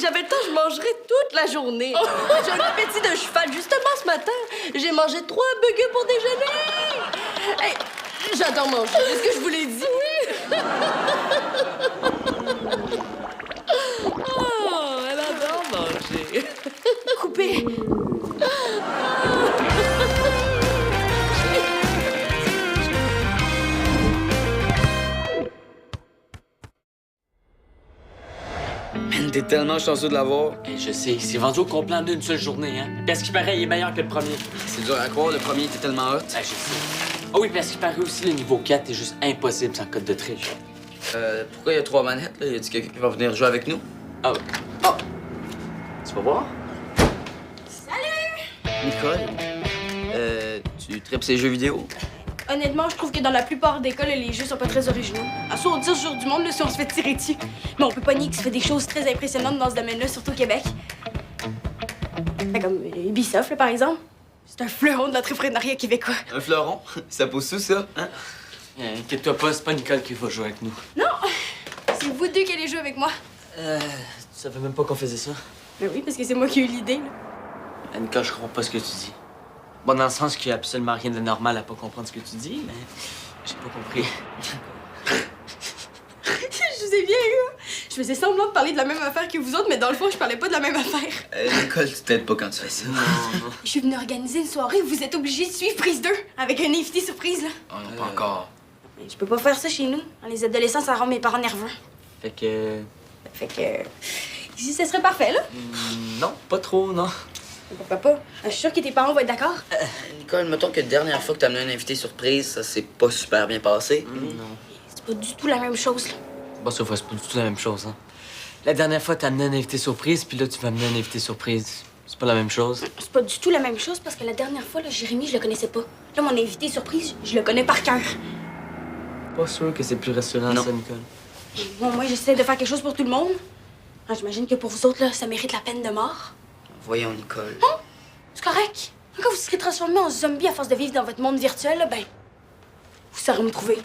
j'avais le temps, je mangerais toute la journée. J'ai un appétit de cheval. Justement, ce matin, j'ai mangé 3 burgers pour déjeuner. Hey, j'adore manger. Est-ce que je vous l'ai dit? Oui. Oh, elle adore manger. Coupé. Man, t'es tellement chanceux de l'avoir. Je sais, c'est vendu au complet en une seule journée, hein. Parce qu'il paraît, il est meilleur que le premier. C'est dur à croire, le premier était tellement hot. Je sais. Ah oui, parce qu'il paraît aussi, le niveau 4 est juste impossible sans code de triche. Pourquoi il y a 3 manettes, là? Y a-t-il quelqu'un qui va venir jouer avec nous? Ah oui. Oh! Tu vas voir? Nicole, tu tripes ces jeux vidéo? Honnêtement, je trouve que dans la plupart des cas, là, les jeux sont pas très originaux. À soit on dit sur du monde là, si on se fait tirer dessus. Mais on peut pas nier que ça fait des choses très impressionnantes dans ce domaine-là, surtout au Québec. Comme Ubisoft, là, par exemple. C'est un fleuron de l'entrepreneuriat québécois. Un fleuron? Ça pousse où, ça? Hein? Inquiète-toi pas, c'est pas Nicole qui va jouer avec nous. Non! C'est vous deux qui allez jouer avec moi. Tu savais même pas qu'on faisait ça? Ben oui, parce que c'est moi qui ai eu l'idée, là. Nicole, je comprends pas ce que tu dis. Bon, dans le sens qu'il y a absolument rien de normal à pas comprendre ce que tu dis, mais j'ai pas compris. Je vous ai bien eu. Je faisais semblant de parler de la même affaire que vous autres, mais dans le fond, je parlais pas de la même affaire. Nicole, tu t'aides pas quand tu fais ça. Non. Je suis venue organiser une soirée où vous êtes obligés de suivre Prise 2 avec un invité surprise, là. Oh non, pas encore. Mais je peux pas faire ça chez nous. Les adolescents, ça rend mes parents nerveux. Fait que... Ici, ce serait parfait, là. Non, pas trop, non. Pourquoi pas? Je suis sûre que tes parents vont être d'accord. Nicole, mettons que la dernière fois que t'as amené un invité surprise, ça s'est pas super bien passé. Non. C'est pas du tout la même chose, là. Bon, ça, c'est pas du tout la même chose, hein. La dernière fois, t'as amené un invité surprise, puis là, tu vas amener un invité surprise. C'est pas la même chose. C'est pas du tout la même chose parce que la dernière fois, là, Jérémy, je le connaissais pas. Là, mon invité surprise, je le connais par cœur. Pas sûr que c'est plus rassurant, Non. ça, Nicole. Bon, moi, j'essaie de faire quelque chose pour tout le monde. Ah, j'imagine que pour vous autres, là, ça mérite la peine de mort. Voyons, Nicole. C'est correct. Quand vous serez transformé en zombie à force de vivre dans votre monde virtuel, là, ben, vous saurez me trouver.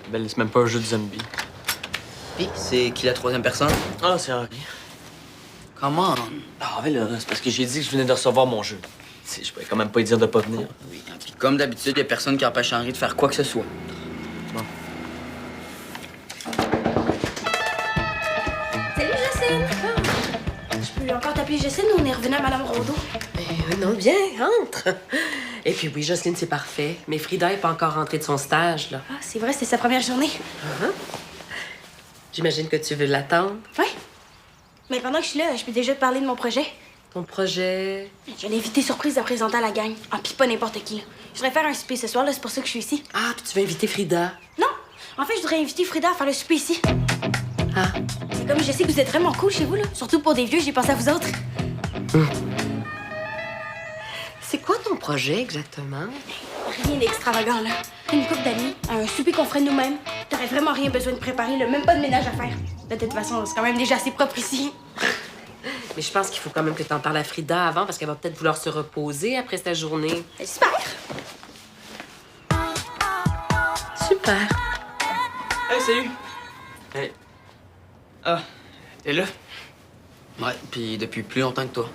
Ben, c'est même pas un jeu de zombie. Puis, c'est qui la 3e personne? Ah, c'est Henri. Come on. Ah, mais là, c'est parce que j'ai dit que je venais de recevoir mon jeu. Je pourrais quand même pas lui dire de pas venir. Oui, puis comme d'habitude, y a personne qui empêche Henri de faire quoi que ce soit. Bon. Salut, Jocelyne! Je peux encore t'appeler Jocelyne ou on est revenu à Madame Rondeau? Non, bien, entre. Et puis oui, Jocelyne, c'est parfait. Mais Frida est pas encore rentrée de son stage, là. Ah, c'est vrai, c'était sa première journée. J'imagine que tu veux l'attendre. Ouais. Mais pendant que je suis là, je peux déjà te parler de mon projet. Ton projet... J'ai l'invité surprise à présenter à la gang. Ah, pis pas n'importe qui. Je voudrais faire un souper ce soir, là, c'est pour ça que je suis ici. Ah, puis tu veux inviter Frida. Non! En fait, je voudrais inviter Frida à faire le souper ici. Ah, C'est comme je sais que vous êtes vraiment cool chez vous, là. Surtout pour des vieux, j'ai pensé à vous autres. c'est quoi ton projet exactement? Rien d'extravagant, là. Une couple d'amis, un souper qu'on ferait nous-mêmes. T'aurais vraiment rien besoin de préparer, là. Même pas de ménage à faire. De toute façon, c'est quand même déjà assez propre ici. Mais je pense qu'il faut quand même que t'en parles à Frida avant parce qu'elle va peut-être vouloir se reposer après cette journée. Super! Super. Hey, salut! Hey. Ah, t'es là? Ouais, puis depuis plus longtemps que toi.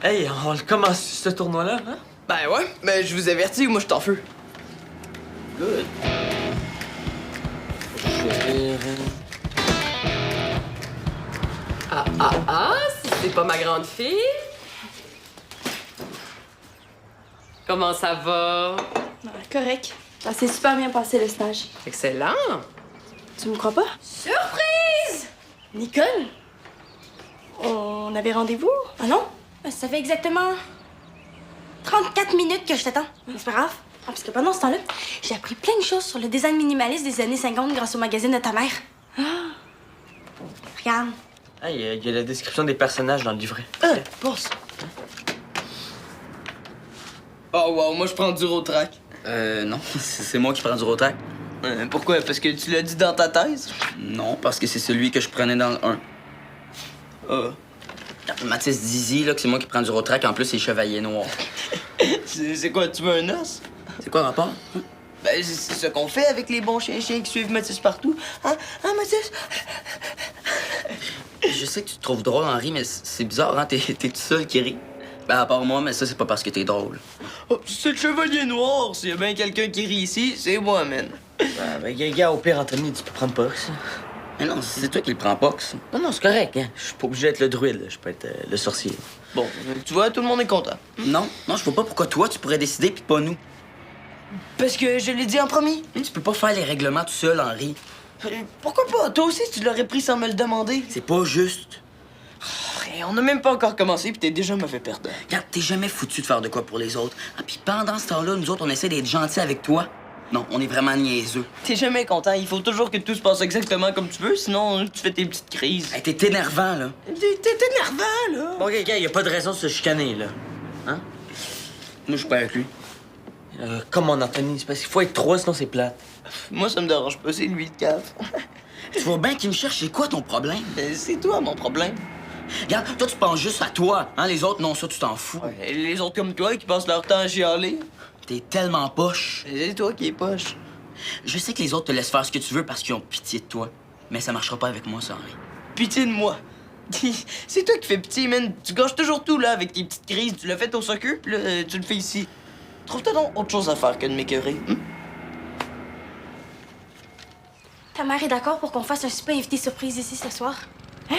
Hey, on commence ce tournoi-là, hein? Ben ouais, mais je vous avertis, moi je suis en feu. Good. Si c'est pas ma grande fille. Comment ça va? Correct. Ça s'est super bien passé, le stage. Excellent. Tu me crois pas? Surprise! Nicole? On avait rendez-vous? Ah non? Ça fait exactement 34 minutes que je t'attends. C'est pas grave. Ah, parce que pendant ce temps-là, j'ai appris plein de choses sur le design minimaliste des années 50 grâce au magazine de ta mère. Regarde. Hey, il y a la description des personnages dans le livret. Passe. Oh wow, moi je prends du road track. Non, c'est moi qui prends du road-track. Pourquoi? Parce que tu l'as dit dans ta thèse? Non, parce que c'est celui que je prenais dans le 1. Ah. Mathis Dizzy, là, que c'est moi qui prends du road-track, en plus, c'est chevalier noir. C'est quoi, tu veux un os? C'est quoi le rapport? Ben, c'est ce qu'on fait avec les bons chiens qui suivent Mathis partout. Hein, Mathis? Je sais que tu te trouves drôle, Henri, mais c'est bizarre, hein? T'es tout seul qui rit. Ben, à part moi, mais ça, c'est pas parce que t'es drôle. Oh, c'est le chevalier noir. S'il y a bien quelqu'un qui rit ici, c'est moi, man. Ben, gars, au pire, Anthony, tu peux prendre Pox. Mais non, c'est toi qui le prends pas, ça. Non, c'est correct, hein. Je suis pas obligé d'être le druide, là. Je peux être le sorcier. Bon, tu vois, tout le monde est content. Non, je vois pas pourquoi toi, tu pourrais décider, puis pas nous. Parce que je l'ai dit en premier. Tu peux pas faire les règlements tout seul, Henri. Pourquoi pas? Toi aussi, tu l'aurais pris sans me le demander. C'est pas juste. Et on n'a même pas encore commencé, puis t'es déjà mauvais perdant. Regarde, t'es jamais foutu de faire de quoi pour les autres. Ah, puis pendant ce temps-là, nous autres, on essaie d'être gentils avec toi. Non, on est vraiment niaiseux. T'es jamais content. Il faut toujours que tout se passe exactement comme tu veux, sinon tu fais tes petites crises. Hey, t'es énervant, là. T'es énervant, là. Bon, gars, y a pas de raison de se chicaner, là. Hein? Moi, je suis pas avec lui. Comme mon Anthony, c'est parce qu'il faut être trois, sinon c'est plate. Moi, ça me dérange pas, c'est lui le cave. Tu vois bien qu'il me cherche, c'est quoi ton problème? C'est toi mon problème. Regarde, toi, tu penses juste à toi, hein? Les autres, non, ça, tu t'en fous. Et les autres comme toi qui passent leur temps à chialer, T'es tellement poche. c'est toi qui es poche. Je sais que les autres te laissent faire ce que tu veux parce qu'ils ont pitié de toi. Mais ça marchera pas avec moi, ça, Henri. Pitié de moi. C'est toi qui fais pitié, man. Tu gâches toujours tout, là, avec tes petites crises. Tu l'as fait au soccer, puis là, tu le fais ici. Trouve-toi donc autre chose à faire que de m'écœurer. Ta mère est d'accord pour qu'on fasse un super invité surprise ici ce soir? Hein?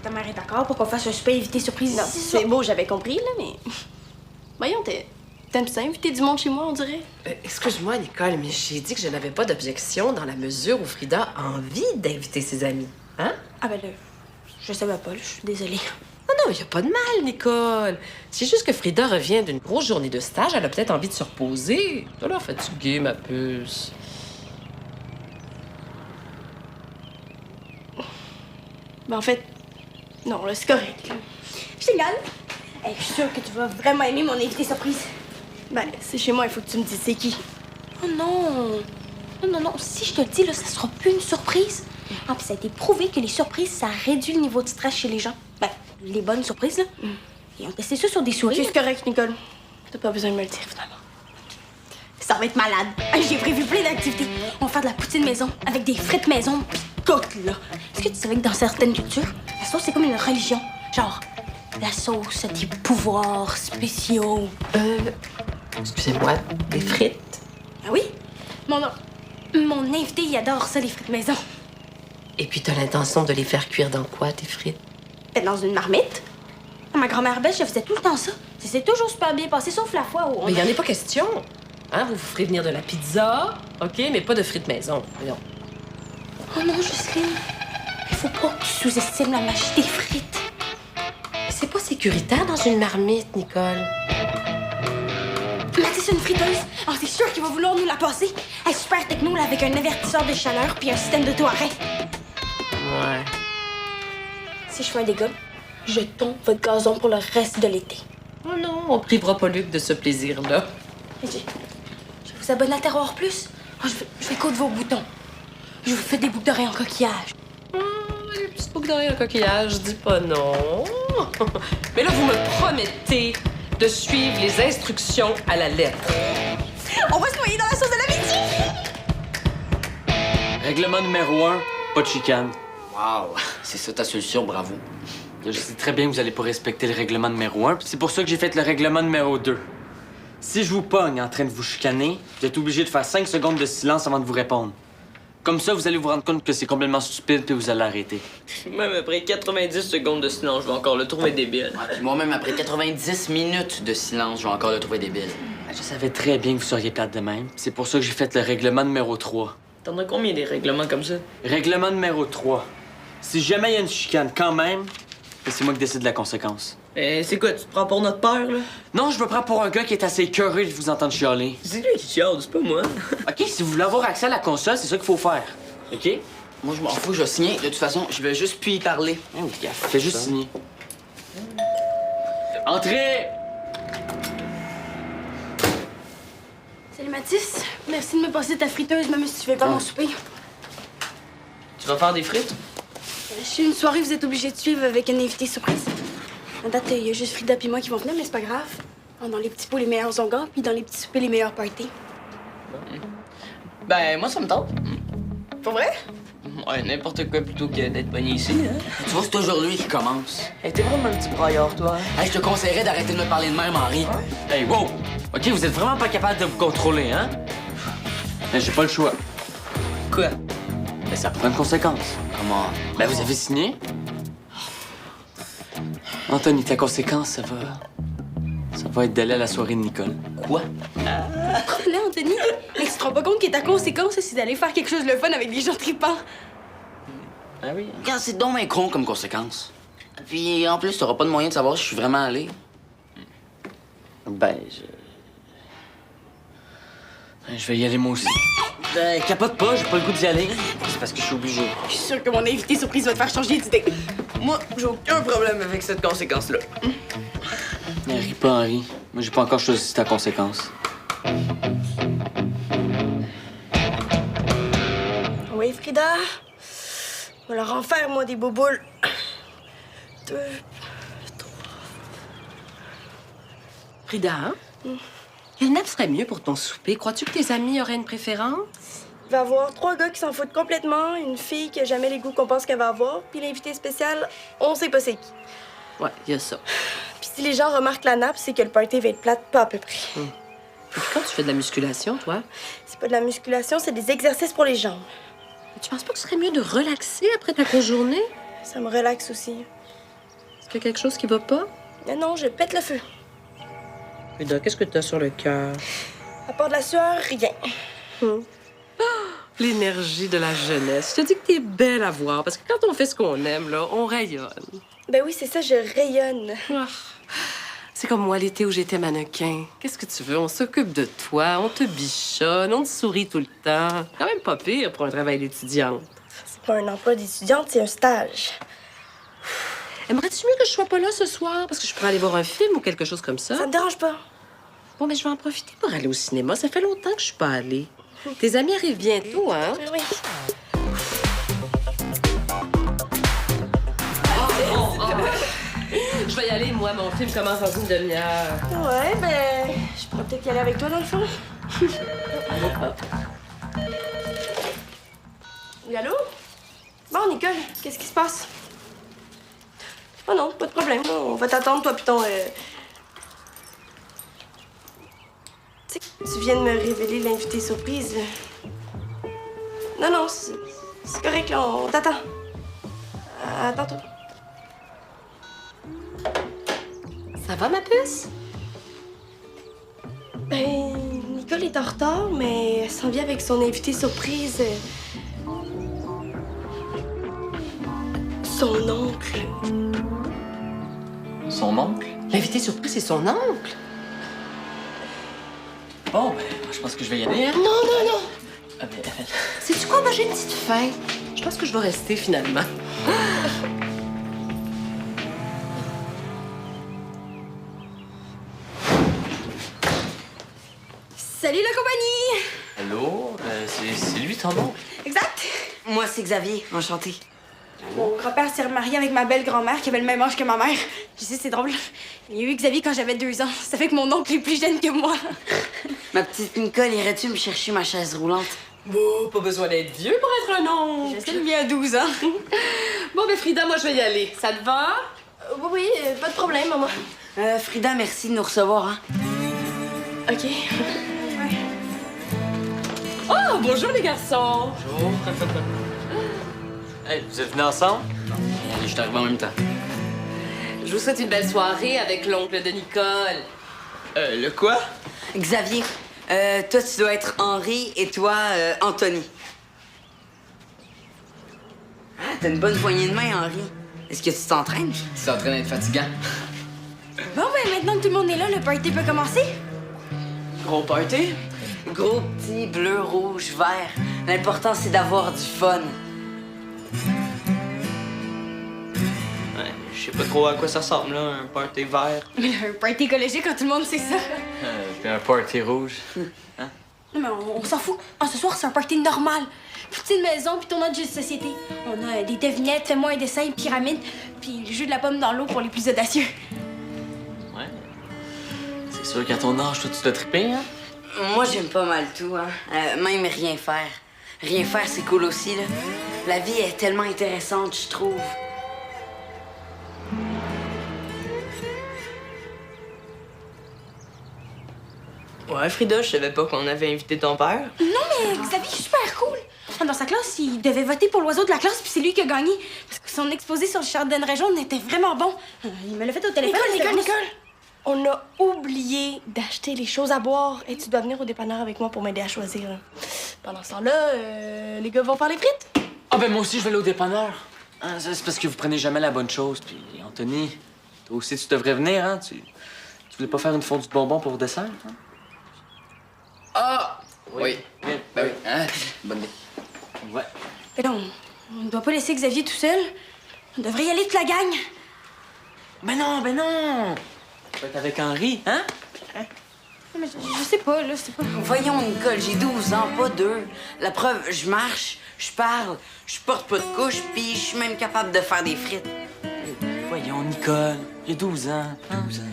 Ta mère est d'accord pour qu'on fasse un super invité surprise ici ce soir? C'est beau, j'avais compris, là, mais... Voyons, t'aimes ça inviter du monde chez moi, on dirait? Excuse-moi, Nicole, mais j'ai dit que je n'avais pas d'objection dans la mesure où Frida a envie d'inviter ses amis. Hein? Ah ben là, je savais pas, là, je suis désolée. Non, il n'y a pas de mal, Nicole. C'est juste que Frida revient d'une grosse journée de stage. Elle a peut-être envie de se reposer. T'as l'air fatiguée, ma puce. Ben en fait, non, là, c'est correct, là. Génial! Hey, je suis sûre que tu vas vraiment aimer mon invité surprise. Ben, c'est chez moi, il faut que tu me dises c'est qui. Oh non! Non, si je te le dis, là, ça sera plus une surprise. Ah, puis ça a été prouvé que les surprises, ça réduit le niveau de stress chez les gens. Ben, les bonnes surprises, là. Et on testé ça sur des souris. C'est correct, Nicole. T'as pas besoin de me le dire, finalement. Ça va être malade. J'ai prévu plein d'activités. On va faire de la poutine maison, avec des frites maison, pis tout, là. Est-ce que tu savais que dans certaines cultures, la sauce, c'est comme une religion? Genre, la sauce a des pouvoirs spéciaux. Excusez-moi, des frites? Ah oui? Mon invité, il adore ça, les frites maison. Et puis t'as l'intention de les faire cuire dans quoi, tes frites? Peut-être dans une marmite. Ma grand-mère belge, elle faisait tout le temps ça. Ça s'est toujours super bien passé, sauf la fois où on... Mais il n'y en a pas question. Hein, vous ferez venir de la pizza, OK, mais pas de frites maison. Voyons. Oh non, Jocelyne. Il faut pas que tu sous-estimes la magie des frites. C'est pas sécuritaire dans une marmite, Nicole. Mathis, une friteuse. Oh, c'est sûr qu'il va vouloir nous la passer. Elle est super techno, là, avec un avertisseur de chaleur puis un système d'auto-arrêt. Ouais. Si je fais un dégât, je tombe votre gazon pour le reste de l'été. Oh non, on privera pas Luc de ce plaisir-là. Je vous abonne à Terroir Plus. Oh, je vais coudre vos boutons. Je vous fais des boucles d'oreilles en coquillage. Les petites boucles d'oreilles en coquillage, dis pas non. Mais là, vous me promettez de suivre les instructions à la lettre. On va se noyer dans la sauce de l'amitié! Règlement numéro 1, pas de chicane. Wow, c'est ça ta solution, bravo. Je sais très bien que vous allez pas respecter le règlement numéro 1, puis c'est pour ça que j'ai fait le règlement numéro 2. Si je vous pogne en train de vous chicaner, vous êtes obligé de faire 5 secondes de silence avant de vous répondre. Comme ça, vous allez vous rendre compte que c'est complètement stupide puis vous allez arrêter. Même après 90 secondes de silence, je vais encore le trouver débile. Moi-même, après 90 minutes de silence, je vais encore le trouver débile. Je savais très bien que vous seriez plate de même. C'est pour ça que j'ai fait le règlement numéro 3. T'en as combien des règlements comme ça? Règlement numéro 3. Si jamais il y a une chicane quand même, c'est moi qui décide de la conséquence. C'est quoi, tu te prends pour notre père, là? Non, je me prends pour un gars qui est assez curieux de vous entendre chialer. C'est lui qui chiale, c'est pas moi. OK, si vous voulez avoir accès à la console, c'est ça qu'il faut faire. OK? Moi, je m'en fous, je vais signer. De toute façon, je vais juste plus y parler. Ah oui, gars, fais juste signer. Entrez! Salut Mathis. Merci de me passer ta friteuse, même si tu fais pas mon souper. Tu vas faire des frites? Je suis une soirée, vous êtes obligés de suivre avec un invité surprise. En date, il y a juste Frida et moi qui vont venir, mais c'est pas grave. Dans les petits pots, les meilleurs onguents, puis dans les petits soupers, les meilleurs parties. Ben, moi, ça me tente. Pour vrai? Ouais, n'importe quoi plutôt que d'être pogné ici, hein. Tu vois, c'est toujours lui qui commence. Hey, t'es vraiment un petit braillard, toi. Hey, je te conseillerais d'arrêter de me parler de même, Henri. Hey, wow! OK, vous êtes vraiment pas capable de vous contrôler, hein? Mais j'ai pas le choix. Quoi? Mais ça prend une conséquence. Comment? Ben, vous avez signé? Anthony, ta conséquence, ça va être d'aller à la soirée de Nicole. Quoi? Là, Anthony, mais tu te rends pas compte que ta conséquence, c'est d'aller faire quelque chose de fun avec des gens tripants. Ah oui? Quand c'est donc un con comme conséquence. Puis en plus, t'auras pas de moyen de savoir si je suis vraiment allé. Ben, je vais y aller moi aussi. Ben, capote pas, j'ai pas le goût d'y aller. C'est parce que je suis obligé. Je suis sûre que mon invité surprise va te faire changer d'idée. Moi, j'ai aucun problème avec cette conséquence-là. Ne ris pas, Henri. Moi, j'ai pas encore choisi ta conséquence. Oui, Frida. Je vais leur en faire, moi, des bouboules. 2, 3. Frida, hein? Quelle nappe serait mieux pour ton souper? Crois-tu que tes amis auraient une préférence? Il va y avoir 3 gars qui s'en foutent complètement, une fille qui a jamais les goûts qu'on pense qu'elle va avoir, puis l'invité spécial, on sait pas c'est qui. Ouais, il y a ça. Puis si les gens remarquent la nappe, c'est que le party va être plate, pas à peu près. Et puis quand tu fais de la musculation, toi, C'est pas de la musculation, c'est des exercices pour les jambes. tu penses pas que ce serait mieux de relaxer après ta grosse journée? Ça me relaxe aussi. Est-ce qu'il y a quelque chose qui va pas? Mais non, je pète le feu. Frida, qu'est-ce que t'as sur le cœur? À part de la sueur, rien. L'énergie de la jeunesse. Je te dis que t'es belle à voir, parce que quand on fait ce qu'on aime, là, on rayonne. Ben oui, c'est ça, je rayonne. Ah. C'est comme moi l'été où j'étais mannequin. Qu'est-ce que tu veux? On s'occupe de toi, on te bichonne, on te sourit tout le temps. Quand même pas pire pour un travail d'étudiante. C'est pas un emploi d'étudiante, c'est un stage. Aimerais-tu mieux que je sois pas là ce soir? Parce que je pourrais aller voir un film ou quelque chose comme ça. Ça te dérange pas? Bon, mais je vais en profiter pour aller au cinéma. Ça fait longtemps que je suis pas allée. Tes amis arrivent bientôt, hein? Oui. Je vais y aller, moi. Mon film commence dans une demi-heure. Ouais, ben, je pourrais peut-être y aller avec toi dans le fond. Oui, allô? Bon, Nicole, qu'est-ce qui se passe? Oh non, pas de problème. On va t'attendre, toi, puis ton... Tu sais, tu viens de me révéler l'invité surprise. Non, non, c'est correct, là, on t'attend. À tantôt. Ça va, ma puce? Ben, Nicole est en retard, mais elle s'en vient avec son invité surprise. Son oncle. Son oncle? L'invité surprise, c'est son oncle. Bon, ben, je pense que je vais y aller, hein? Non, non, non! Ah, ben, Sais-tu quoi? Moi, j'ai une petite faim. Je pense que je vais rester, finalement. Salut la compagnie! allô? C'est lui ton oncle? Exact! Moi, c'est Xavier. Enchanté. Mon grand-père s'est remarié avec ma belle-grand-mère qui avait le même âge que ma mère. Je sais, c'est drôle. Il y a eu Xavier quand j'avais 2 ans. Ça fait que mon oncle est plus jeune que moi. Ma petite Nicole, irais-tu me chercher ma chaise roulante? Bon, pas besoin d'être vieux pour être un oncle. Je sais, il a 12 ans. Bon, ben Frida, moi, je vais y aller. Ça te va? Oui, pas de problème, maman. Frida, merci de nous recevoir, hein. OK. Oh, bonjour, les garçons. Bonjour. Hey, vous êtes venus ensemble? Je suis arrivé en même temps. Je vous souhaite une belle soirée avec l'oncle de Nicole. Le quoi? Xavier, toi, tu dois être Henri et toi, Anthony. Ah, t'as une bonne poignée de main, Henri. Est-ce que tu t'entraînes? C'est en train d'être fatigant. Bon, ben maintenant que tout le monde est là, le party peut commencer. Gros party? Gros, petit, bleu, rouge, vert. L'important, c'est d'avoir du fun. Ouais, je sais pas trop à quoi ça ressemble, là, un party vert. Mais un party écologique quand tout le monde sait ça. Puis un party rouge. Non, mais on s'en fout. Ah, ce soir, c'est un party normal. Petite maison, puis tournoi de jeux de société. On a des devinettes, fais-moi un dessin, une pyramide, puis le jeu de la pomme dans l'eau pour les plus audacieux. Ouais. C'est sûr qu'à ton âge, toi, tu dois triper, hein? Moi, j'aime pas mal tout, hein. Même rien faire. Rien faire, c'est cool aussi, là. La vie est tellement intéressante, je trouve. Ouais, Frida, je savais pas qu'on avait invité ton père. Non, mais Xavier est super cool. Dans sa classe, il devait voter pour l'oiseau de la classe, puis c'est lui qui a gagné. Parce que son exposé sur le chardonneret jaune était vraiment bon. Il me l'a fait au téléphone. Nicole! On a oublié d'acheter les choses à boire et tu dois venir au dépanneur avec moi pour m'aider à choisir. Pendant ce temps-là, les gars vont faire les frites. Ah, ben moi aussi, je vais aller au dépanneur. Ah, ça, c'est parce que vous prenez jamais la bonne chose. Puis, Anthony, toi aussi, tu devrais venir, hein? Tu voulais pas faire une fondue de bonbons pour dessert, hein? Ah! Oui. Bien. Ben oui, hein? Bonne idée. Ouais. Mais non, on ne doit pas laisser Xavier tout seul. On devrait y aller toute la gang. Ben non, ben non! Tu vas être avec Henri, hein? Non, mais je sais pas, là, c'est pas... Voyons, Nicole, j'ai 12 ans, pas 2. La preuve, je marche, je parle, je porte pas de couche, puis je suis même capable de faire des frites. Voyons, Nicole, il y a 12 ans. Hein? 12 ans.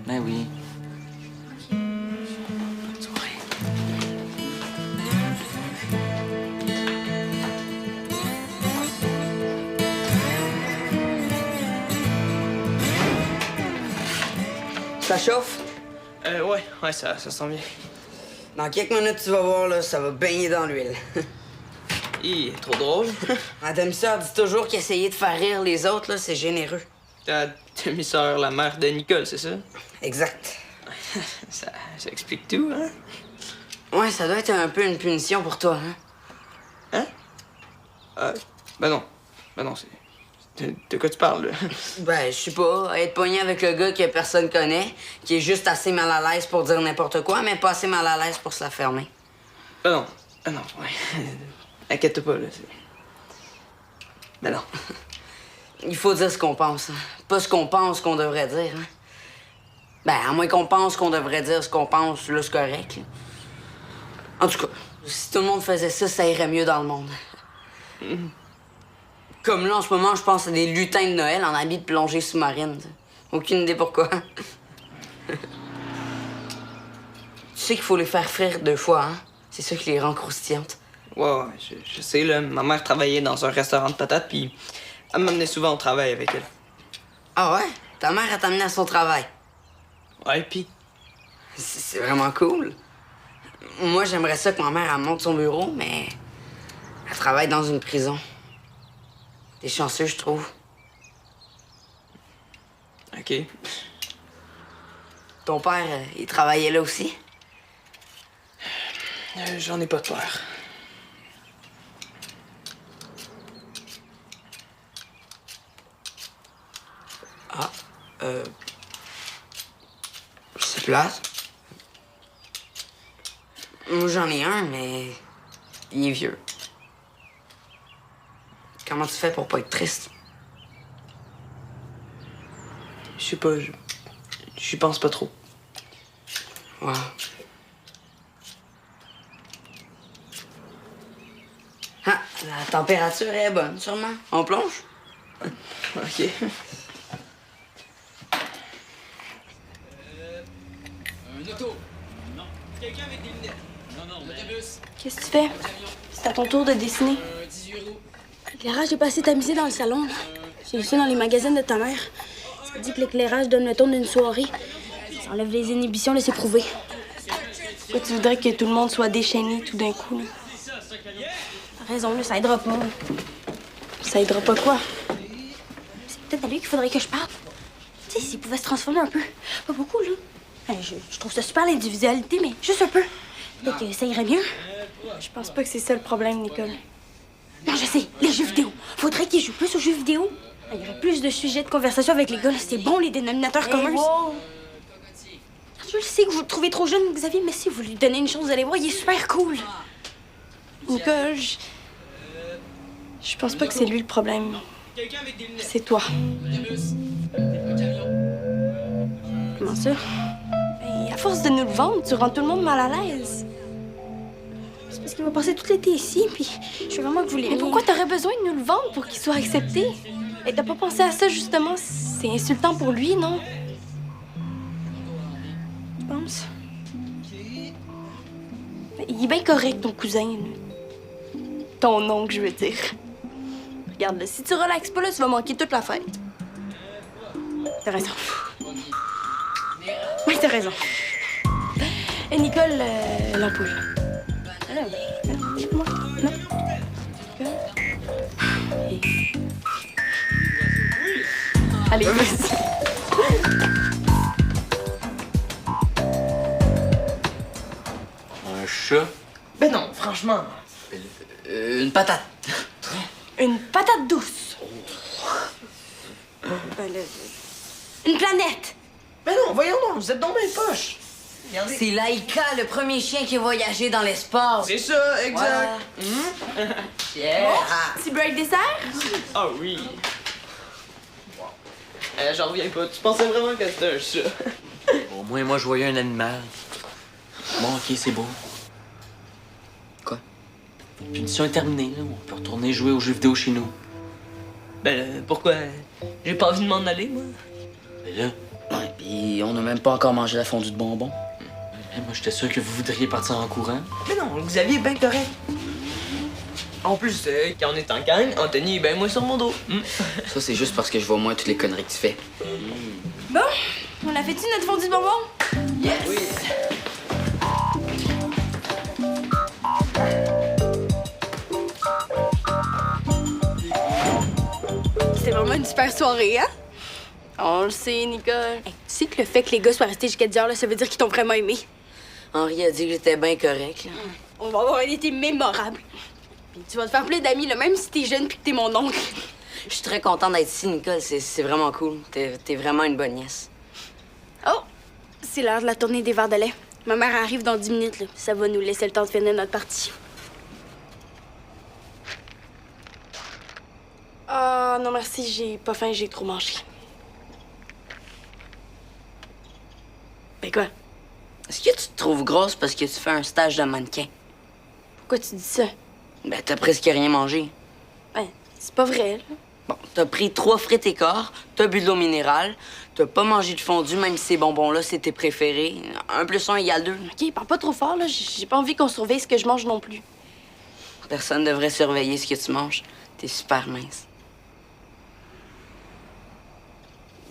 Ben oui. Bonne soirée. Ça chauffe? Ouais, ça sent bien. Dans quelques minutes, tu vas voir, là, ça va baigner dans l'huile. Il est trop drôle. Ma demi-sœur dit toujours qu'essayer de faire rire les autres, là, c'est généreux. Ta demi-sœur, la mère de Nicole, c'est ça? Exact. Ça explique tout, hein? Ouais, ça doit être un peu une punition pour toi, hein? Ben non, c'est... De quoi tu parles, là? Ben, je sais pas, être pogné avec le gars que personne connaît, qui est juste assez mal à l'aise pour dire n'importe quoi, mais pas assez mal à l'aise pour se la fermer. Ben non, ouais. Inquiète pas, là. Ben non. Il faut dire ce qu'on pense, hein. Pas ce qu'on pense qu'on devrait dire, hein. Ben, à moins qu'on pense qu'on devrait dire ce qu'on pense, là, c'est correct, là. En tout cas, si tout le monde faisait ça, ça irait mieux dans le monde. Comme là, en ce moment, je pense à des lutins de Noël en habit de plongée sous-marine. Aucune idée pourquoi. Tu sais qu'il faut les faire frire 2 fois, hein? C'est ça qui les rend croustillantes. Ouais, je sais, là. Ma mère travaillait dans un restaurant de patates, puis elle m'amenait souvent au travail avec elle. Ah ouais? Ta mère a t'amené à son travail. Ouais, puis C'est vraiment cool. Moi, j'aimerais ça que ma mère elle monte son bureau, mais elle travaille dans une prison. T'es chanceux, je trouve. OK. Ton père, il travaillait là aussi? J'en ai pas de peur. Ah, c'est plate. Moi, j'en ai un, mais il est vieux. Comment tu fais pour pas être triste? Je sais pas, j'y pense pas trop. Wow. Ah, la température est bonne, sûrement. On plonge? OK. Un auto. Non. Quelqu'un avec des lunettes. Non, l'autobus. Qu'est-ce que tu fais? C'est à ton tour de dessiner. 18 euros. L'éclairage est pas assez tamisé dans le salon. J'ai lu ça dans les magazines de ta mère. Ça dit que l'éclairage donne le ton d'une soirée. Ça enlève les inhibitions, laisse prouver. Pourquoi tu voudrais que tout le monde soit déchaîné tout d'un coup? Là? T'as raison, là, ça aidera pas. Ça aidera pas quoi? C'est peut-être à lui qu'il faudrait que je parle. Tu sais, s'il pouvait se transformer un peu. Pas beaucoup, là. Je trouve ça super l'individualité, mais juste un peu. Peut-être que ça irait mieux. Je pense pas que c'est ça le problème, Nicole. Non, je sais, les jeux vidéo. Faudrait qu'ils jouent plus aux jeux vidéo. Il y aurait plus de sujets de conversation avec les gars. C'est bon, les dénominateurs communs. Wow. Je le sais que vous le trouvez trop jeune, Xavier, mais si vous lui donnez une chance, vous allez voir, il est super cool. Nicole, je pense pas que c'est lui le problème. Quelqu'un avec des lunettes. C'est toi. Autobus. Un camion. Comment ça? Ben, à force de nous le vendre, tu rends tout le monde mal à l'aise. C'est parce qu'il va passer tout l'été ici, puis je veux vraiment que vous l'aimiez. Mais pourquoi t'aurais besoin de nous le vendre pour qu'il soit accepté? Et t'as pas pensé à ça, justement? C'est insultant pour lui, non? Tu penses? il est bien correct, ton cousin. Là. Ton oncle, je veux dire. Regarde, là, si tu relaxes pas, là, tu vas manquer toute la fête. T'as raison. Oui, t'as raison. Et Nicole, l'ampoule. Moi, non. Allez, vas-y. Un chat? Ben non, franchement. Une patate. Une patate douce. Ben là, une planète. Ben non, voyons donc, vous êtes dans mes poches. Regardez. C'est Laïka, le premier chien qui a voyagé dans l'espace. C'est ça, exact. Petit break dessert? Ah oui. J'en reviens pas. Tu pensais vraiment que c'était un chat? Au moins, moi, je voyais un animal. Bon, ok, c'est beau. Quoi? La punition est terminée, là. On peut retourner jouer aux jeux vidéo chez nous. Ben pourquoi? J'ai pas envie de m'en aller, moi. Mais là, Ouais, pis on n'a même pas encore mangé la fondue de bonbons. moi, j'étais sûr que vous voudriez partir en courant. Mais non, Xavier est bien correct. En plus, quand on est en gang, Anthony est ben moins sur mon dos. Ça, c'est juste parce que je vois moins toutes les conneries que tu fais. Bon, on a fait-tu notre fondue de bonbons? Yes! Oui. C'était vraiment une super soirée, hein? On le sait, Nicole. Hey, tu sais que le fait que les gars soient restés jusqu'à 10 heures, là, ça veut dire qu'ils t'ont vraiment aimé. Henri a dit que j'étais bien correct. Là. On va avoir un été mémorable. Puis tu vas te faire plein d'amis, là, même si t'es jeune puis que t'es mon oncle. Je suis très contente d'être ici, Nicole. C'est vraiment cool. T'es vraiment une bonne nièce. Oh! C'est l'heure de la tournée des verres de lait. Ma mère arrive dans 10 minutes, là. Ça va nous laisser le temps de finir notre partie. Ah, non merci, j'ai pas faim, j'ai trop mangé. Ben quoi? Est-ce que tu te trouves grosse parce que tu fais un stage de mannequin? Pourquoi tu dis ça? Ben, t'as presque rien mangé. Ben, c'est pas vrai, là. Bon, t'as pris 3 frites et quart, t'as bu de l'eau minérale, t'as pas mangé de fondue, même si ces bonbons-là, c'est tes préférés. 1 + 1 = 2. OK, parle pas trop fort, là. J'ai pas envie qu'on surveille ce que je mange non plus. Personne devrait surveiller ce que tu manges. T'es super mince.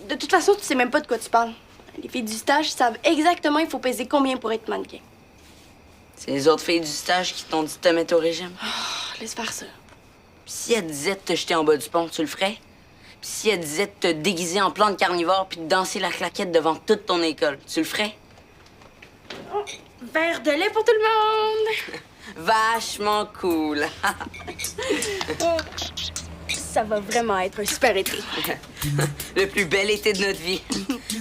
De toute façon, tu sais même pas de quoi tu parles. Les filles du stage savent exactement il faut peser combien pour être mannequin. C'est les autres filles du stage qui t'ont dit de te mettre au régime. Oh, laisse faire ça. Puis si elle disait de te jeter en bas du pont, tu le ferais? Puis si elle disait de te déguiser en plante carnivore puis de danser la claquette devant toute ton école, tu le ferais? Verre de lait pour tout le monde! Vachement cool. Ça va vraiment être un super été. Le plus bel été de notre vie.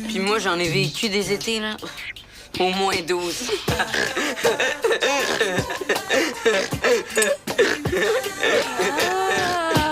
Puis moi, j'en ai vécu des étés, là. Au moins 12. Ah!